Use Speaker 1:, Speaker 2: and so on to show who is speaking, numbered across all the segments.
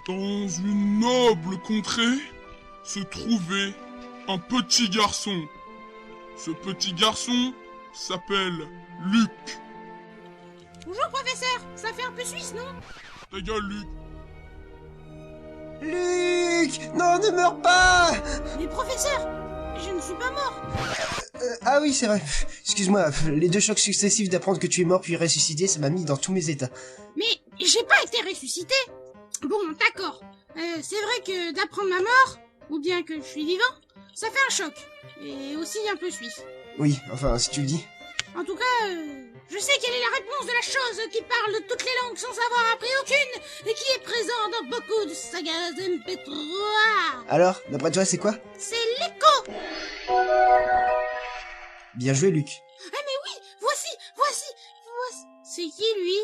Speaker 1: Dans une noble contrée se trouvait un petit garçon. Ce petit garçon s'appelle Luc.
Speaker 2: Bonjour professeur, ça fait un peu suisse, non?
Speaker 1: Ta gueule, Luc.
Speaker 3: Luc! Non, ne meurs pas!
Speaker 2: Mais professeur, je ne suis pas mort.
Speaker 3: Ah oui, c'est vrai. Excuse-moi, les 2 chocs successifs d'apprendre que tu es mort puis ressuscité, ça m'a mis dans tous mes états.
Speaker 2: Mais j'ai pas été ressuscité. Bon, d'accord. C'est vrai que d'apprendre ma mort, ou bien que je suis vivant, ça fait un choc. Et aussi un peu suisse.
Speaker 3: Oui, enfin, si tu le dis.
Speaker 2: En tout cas, je sais quelle est la réponse de la chose qui parle toutes les langues sans avoir appris aucune et qui est présente dans beaucoup de sagas MP3.
Speaker 3: Alors, d'après toi, c'est quoi?
Speaker 2: C'est l'écho.
Speaker 3: Bien joué, Luc.
Speaker 2: Ah mais oui, voici. C'est qui lui?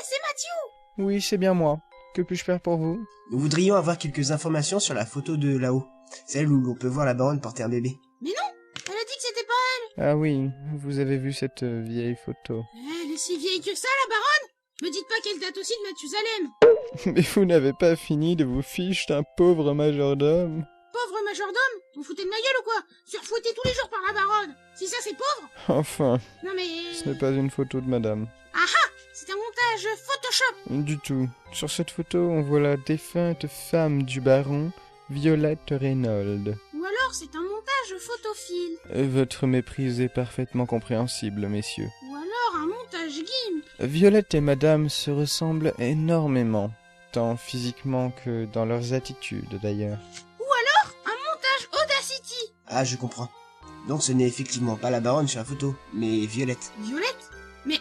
Speaker 2: C'est Mathieu.
Speaker 4: Oui, c'est bien moi. Que puis-je faire pour vous?
Speaker 3: Nous voudrions avoir quelques informations sur la photo de là-haut. Celle où l'on peut voir la baronne porter un bébé.
Speaker 2: Mais non, elle a dit que c'était pas elle.
Speaker 4: Ah oui, vous avez vu cette vieille photo.
Speaker 2: Elle est si vieille que ça, la baronne. Me dites pas qu'elle date aussi de Mathusalem.
Speaker 4: Mais vous n'avez pas fini de vous fiche d'un pauvre majordome.
Speaker 2: Pauvre majordome, vous foutez de ma gueule ou quoi? Surfouetté tous les jours par la baronne. Si ça c'est pauvre.
Speaker 4: Enfin,
Speaker 2: Non mais...
Speaker 4: ce n'est pas une photo de madame.
Speaker 2: C'est un montage Photoshop.
Speaker 4: Du tout. Sur cette photo, on voit la défunte femme du baron, Violette Reynolds.
Speaker 2: Ou alors c'est un montage photophile.
Speaker 4: Votre méprise est parfaitement compréhensible, messieurs.
Speaker 2: Ou alors un montage GIMP.
Speaker 4: Violette et madame se ressemblent énormément, tant physiquement que dans leurs attitudes d'ailleurs.
Speaker 2: Ou alors un montage Audacity.
Speaker 3: Ah, je comprends. Donc ce n'est effectivement pas la baronne sur la photo, mais Violette.
Speaker 2: Violette? Mais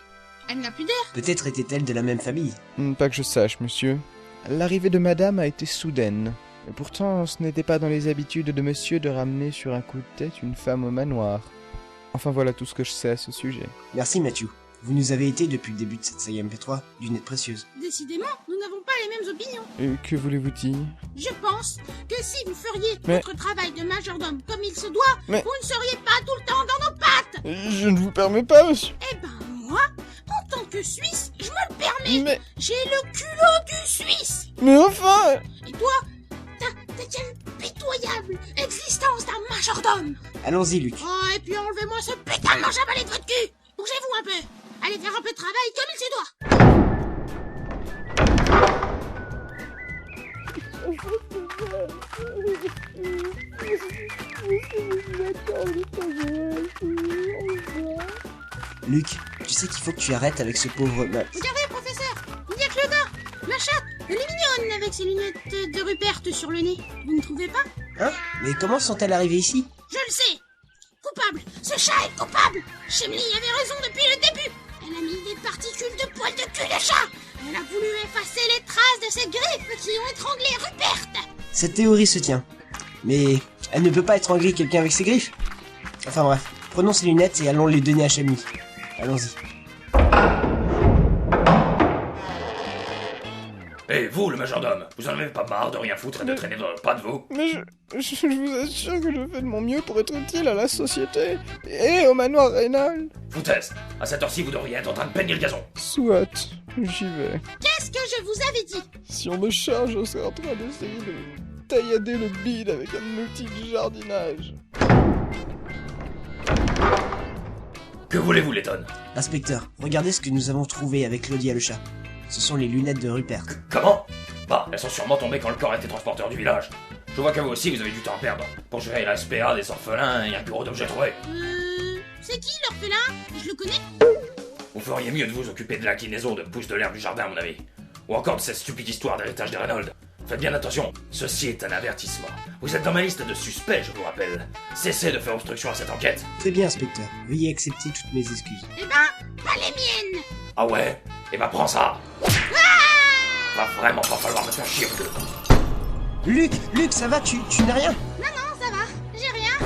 Speaker 2: elle n'a plus d'air.
Speaker 3: Peut-être était-elle de la même famille.
Speaker 4: Pas que je sache, monsieur. L'arrivée de madame a été soudaine. Et pourtant, ce n'était pas dans les habitudes de monsieur de ramener sur un coup de tête une femme au manoir. Enfin voilà tout ce que je sais à ce sujet.
Speaker 3: Merci, Mathieu. Vous nous avez été, depuis le début de cette saga MP3, d'une aide précieuse.
Speaker 2: Décidément, nous n'avons pas les mêmes opinions.
Speaker 4: Et que voulez-vous dire?
Speaker 2: Je pense que si vous feriez
Speaker 4: Mais-
Speaker 2: votre travail de majordome comme il se doit,
Speaker 4: Mais-
Speaker 2: vous ne seriez pas tout le temps dans nos pattes.
Speaker 4: Je ne vous permets pas, monsieur.
Speaker 2: Eh ben moi, en tant que Suisse, je me le permets.
Speaker 4: Mais...
Speaker 2: J'ai le culot du Suisse.
Speaker 4: Mais enfin...
Speaker 2: Et toi, t'as quelle pitoyable existence d'un majordome.
Speaker 3: Allons-y, Luc.
Speaker 2: Oh, et puis enlevez-moi ce putain de manche à balai de votre cul. Bougez-vous un peu. Allez faire un peu de travail comme il se doit.
Speaker 3: Luc, tu sais qu'il faut que tu arrêtes avec ce pauvre...
Speaker 2: Regardez, professeur, il y a Cloda, la chatte. Elle est mignonne avec ses lunettes de Rupert sur le nez. Vous ne trouvez pas?
Speaker 3: Hein? Mais comment sont-elles arrivées ici?
Speaker 2: Je le sais. Coupable. Ce chat est coupable. Chemly avait raison depuis le début. Elle a mis des particules de poils de cul de chat. Elle a voulu effacer les traces de ses griffes qui ont étranglé Rupert.
Speaker 3: Cette théorie se tient. Mais elle ne peut pas étrangler quelqu'un avec ses griffes. Enfin bref, prenons ces lunettes et allons les donner à Chemly. Allons-y.
Speaker 5: Et vous, le majordome, vous en avez pas marre de rien foutre et de traîner dans le pas de vous?
Speaker 4: Mais je vous assure que je fais de mon mieux pour être utile à la société et au manoir Reynolds.
Speaker 5: Foutaise, à cette heure-ci, vous devriez être en train de peigner le gazon.
Speaker 4: Soit, j'y vais.
Speaker 2: Qu'est-ce que je vous avais dit?
Speaker 4: Si on me charge, je serai en train d'essayer de taillader le bide avec un outil de jardinage.
Speaker 5: Que voulez-vous, Letton?
Speaker 3: Inspecteur, regardez ce que nous avons trouvé avec Claudia le chat. Ce sont les lunettes de Rupert.
Speaker 5: Comment? Bah, elles sont sûrement tombées quand le corps a été transporteur du village. Je vois que vous aussi, vous avez du temps à perdre pour gérer la SPA des orphelins et un bureau d'objets trouvés.
Speaker 2: C'est qui l'orphelin? Je le connais?
Speaker 5: Vous feriez mieux de vous occuper de l'inclinaison de pousses de l'herbe du jardin, à mon avis. Ou encore de cette stupide histoire d'héritage des Reynolds. Faites bien attention, ceci est un avertissement. Vous êtes dans ma liste de suspects, je vous rappelle. Cessez de faire obstruction à cette enquête.
Speaker 3: Très bien, inspecteur. Veuillez accepter toutes mes excuses.
Speaker 2: Eh ben, pas les miennes.
Speaker 5: Ah ouais? Eh ben prends ça. Va vraiment pas falloir me faire chier, vous deux.
Speaker 3: Luc, ça va, tu n'as rien?
Speaker 2: Non, ça va. J'ai rien.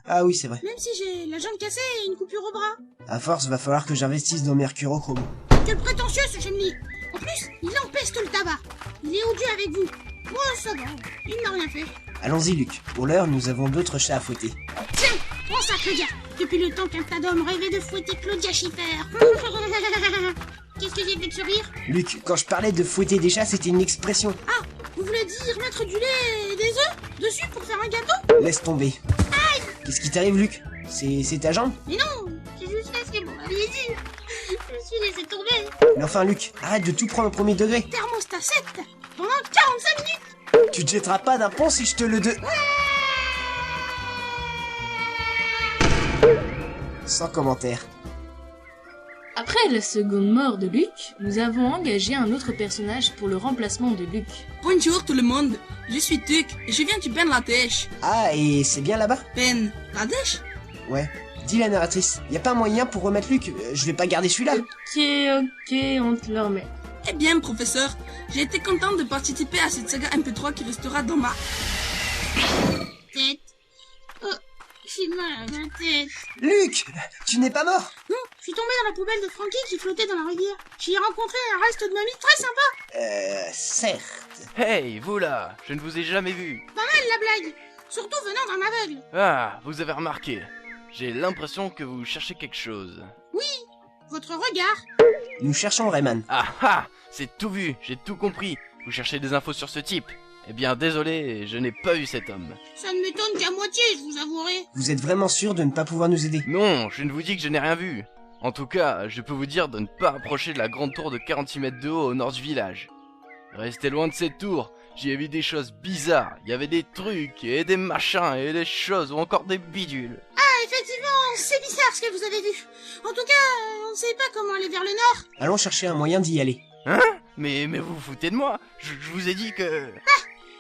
Speaker 3: Ah oui, c'est vrai.
Speaker 2: Même si j'ai la jambe cassée et une coupure au bras.
Speaker 3: À force, va falloir que j'investisse dans Mercurochrome.
Speaker 2: Quel prétentieux ce Chemly. En plus, il empeste le tabac. Il est odieux avec vous. Moi, ça va. Il n'a rien fait.
Speaker 3: Allons-y, Luc. Pour l'heure, nous avons d'autres chats à fouetter.
Speaker 2: Tiens, prends ça, Claudia. Depuis le temps qu'un tas d'hommes rêvait de fouetter Claudia Schiffer. Qu'est-ce que j'ai fait de ce rire?
Speaker 3: Luc, quand je parlais de fouetter des chats, c'était une expression.
Speaker 2: Ah, vous Vous voulez dire mettre du lait et des œufs dessus pour faire un gâteau?
Speaker 3: Laisse tomber. Qu'est-ce qui t'arrive, Luc? C'est ta jambe?
Speaker 2: Mais non, j'ai juste fait ce que vous m'aviez dit. Je me suis laissé tomber.
Speaker 3: Mais enfin, Luc, arrête de tout prendre au premier degré.
Speaker 2: Thermostat 7 pendant 45 minutes.
Speaker 3: Tu te jetteras pas d'un pont si je te le Sans commentaire.
Speaker 6: Après la seconde mort de Luc, nous avons engagé un autre personnage pour le remplacement de Luc.
Speaker 7: Bonjour tout le monde, je suis Tuc et je viens du Ben Ladèche.
Speaker 3: Ah, et c'est bien là-bas?
Speaker 7: Ben Ladèche?
Speaker 3: Ouais. Dis la narratrice, y a pas un moyen pour remettre Luc? Je vais pas garder celui-là.
Speaker 6: Ok, on te le remet.
Speaker 7: Eh bien, professeur, j'ai été contente de participer à cette saga MP3 qui restera dans ma...
Speaker 2: Tête. Oh, j'ai mal à ma tête.
Speaker 3: Luc, tu n'es pas mort?
Speaker 2: Non, je suis tombée dans la poubelle de Frankie qui flottait dans la rivière. J'y ai rencontré un reste de mamie très sympa.
Speaker 3: Certes.
Speaker 8: Hey, vous là, je ne vous ai jamais vu.
Speaker 2: Pas mal la blague. Surtout venant d'un aveugle.
Speaker 8: Ah, vous avez remarqué. J'ai l'impression que vous cherchez quelque chose.
Speaker 2: Oui, votre regard.
Speaker 3: Nous cherchons Rayman.
Speaker 8: Ah ah, c'est tout vu, j'ai tout compris. Vous cherchez des infos sur ce type. Eh bien, désolé, je n'ai pas eu cet homme.
Speaker 2: Ça ne m'étonne qu'à moitié, je vous avouerai.
Speaker 3: Vous êtes vraiment sûr de ne pas pouvoir nous aider?
Speaker 8: Non, je ne vous dis que je n'ai rien vu. En tout cas, je peux vous dire de ne pas approcher de la grande tour de 46 mètres de haut au nord du village. Restez loin de cette tour, j'y ai vu des choses bizarres. Il y avait des trucs et des machins et des choses ou encore des bidules.
Speaker 2: Ah, effectivement, c'est bizarre ce que vous avez vu. En tout cas, on ne sait pas comment aller vers le nord.
Speaker 3: Allons chercher un moyen d'y aller.
Speaker 8: Hein? Mais vous vous foutez de moi? Je vous ai dit que...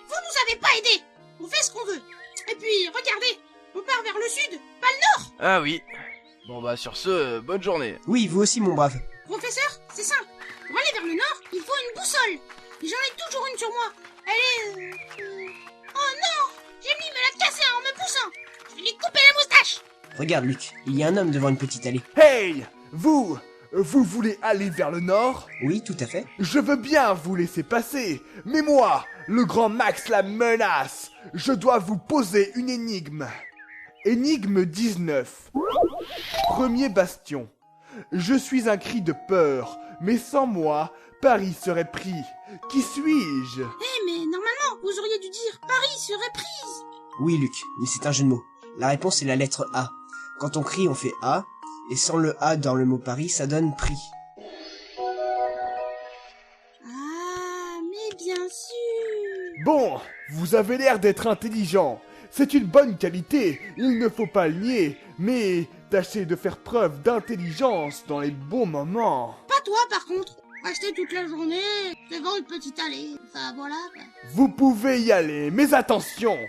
Speaker 2: Vous nous avez pas aidés. On fait ce qu'on veut. Et puis, regardez, on part vers le sud, pas le nord.
Speaker 8: Ah oui. Bon bah sur ce, bonne journée.
Speaker 3: Oui, vous aussi, mon brave.
Speaker 2: Professeur, c'est simple. Pour aller vers le nord, il faut une boussole. Et j'en ai toujours une sur moi. Elle est... Oh non! J'ai me l'a cassée en me poussant. Je vais lui couper la moustache.
Speaker 3: Regarde, Luc, il y a un homme devant une petite allée.
Speaker 9: Hey! Vous voulez aller vers le nord?
Speaker 3: Oui, tout à fait.
Speaker 9: Je veux bien vous laisser passer, mais moi, le grand Max la menace. Je dois vous poser une énigme. Énigme 19. Premier bastion. Je suis un cri de peur, mais sans moi, Paris serait pris. Qui suis-je?
Speaker 2: Mais normalement, vous auriez dû dire Paris serait prise.
Speaker 3: Oui, Luc, mais c'est un jeu de mots. La réponse est la lettre A. Quand on crie, on fait A, et sans le A dans le mot Paris, ça donne prix.
Speaker 2: Ah, mais bien sûr.
Speaker 9: Bon, vous avez l'air d'être intelligent. C'est une bonne qualité, il ne faut pas le nier, mais tâchez de faire preuve d'intelligence dans les bons moments.
Speaker 2: Pas toi, par contre. Rester toute la journée devant une petite allée. Enfin, voilà.
Speaker 9: Vous pouvez y aller, mais attention!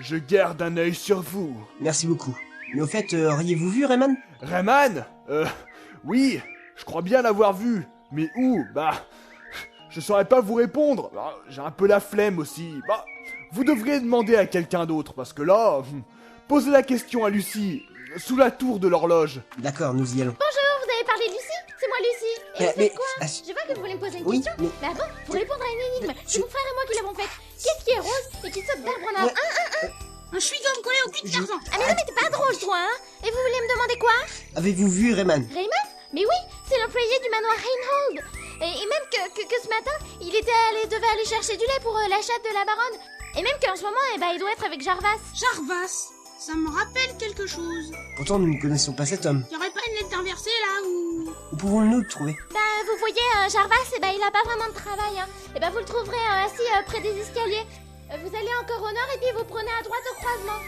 Speaker 9: Je garde un œil sur vous.
Speaker 3: Merci beaucoup. Mais au fait, auriez-vous vu Rayman?
Speaker 9: Rayman? Oui, je crois bien l'avoir vu. Mais où? Bah, je saurais pas vous répondre. Bah, j'ai un peu la flemme aussi. Bah, vous devriez demander à quelqu'un d'autre, parce que là, posez la question à Lucie, sous la tour de l'horloge.
Speaker 3: D'accord, nous y allons.
Speaker 10: Bonjour, vous avez parlé de Lucie? C'est moi Lucie. Et vous
Speaker 3: mais-
Speaker 10: faites quoi?
Speaker 3: ah,
Speaker 10: Je vois que vous voulez me poser une
Speaker 3: oui,
Speaker 10: question.
Speaker 3: mais-
Speaker 10: avant, pour répondre à une énigme, c'est mon frère et moi qui l'avons faite. Qu'est-ce qui est rose et qui saute d'arbre en arbre?
Speaker 2: Un chewing-gum collé au cul de Tarzan.
Speaker 10: Ah mais non, mais t'es pas drôle toi, hein? Et vous voulez me demander quoi?
Speaker 3: Avez-vous vu Rayman?
Speaker 10: Raymond? Mais oui, c'est l'employé du manoir Reinhold. Et même que ce matin, il devait aller chercher du lait pour la chatte de la baronne. Et même qu'en ce moment, il doit être avec Jarvas.
Speaker 2: Jarvas. Ça me rappelle quelque chose.
Speaker 3: Pourtant, nous ne connaissons pas cet homme.
Speaker 2: Y'aurait pas une lettre inversée, là, ou...
Speaker 3: Où pouvons-nous le trouver?
Speaker 10: Vous voyez, Jarvas, il a pas vraiment de travail, hein. Vous le trouverez assis près des escaliers. Vous allez encore au nord et puis vous prenez à droite au croisement.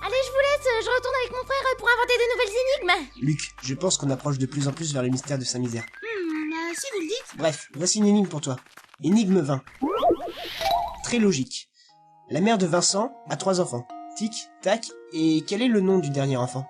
Speaker 10: Allez, je vous laisse, je retourne avec mon frère pour inventer des nouvelles énigmes.
Speaker 3: Luc, je pense qu'on approche de plus en plus vers le mystère de Saint-Misère.
Speaker 2: Si vous le dites.
Speaker 3: Bref, voici une énigme pour toi. Énigme 20. Très logique. La mère de Vincent a 3 enfants. Tic, tac, et quel est le nom du dernier enfant?